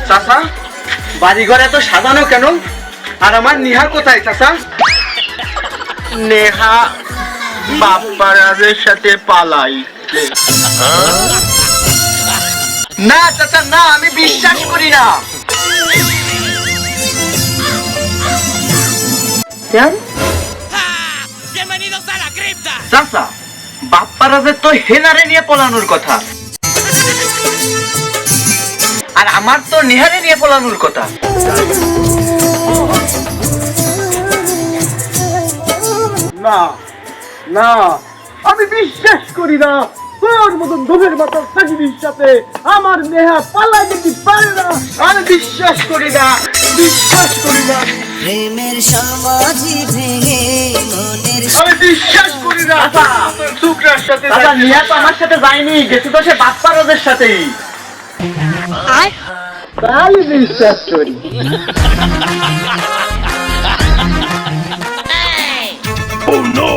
চাচা, বাড়িঘর এত সাজানো কেন? আর আমার নেহা কোথায় চাচা? নেহা বাপ্পারাজের সাথে পালাইছে। না চাচা না, আমি বিশ্বাস করি না। কেন চাচা, বাপ্পারাজের তো হেনারে নিয়ে পলানোর কথা, আর আমার তো নেহারে নিয়ে পলানোর কথা। না না, আমি বিশ্বাস করি না তোর মতন ধনের মাথার সাকিবের সাথে আমার নেহা পালাই যেতে পারে না। আমি বিশ্বাস করি না, বিশ্বাস করি না, প্রেমের সমাধি ভেঙে মনের আমি বিশ্বাস করি না। শুক্রার সাথে চাচা, নেহা তো আমার সাথে যায়নি, গেছে তো সে বাপ্পারাজের সাথেই। তাহলে বিশ্বাস করি। Oh no!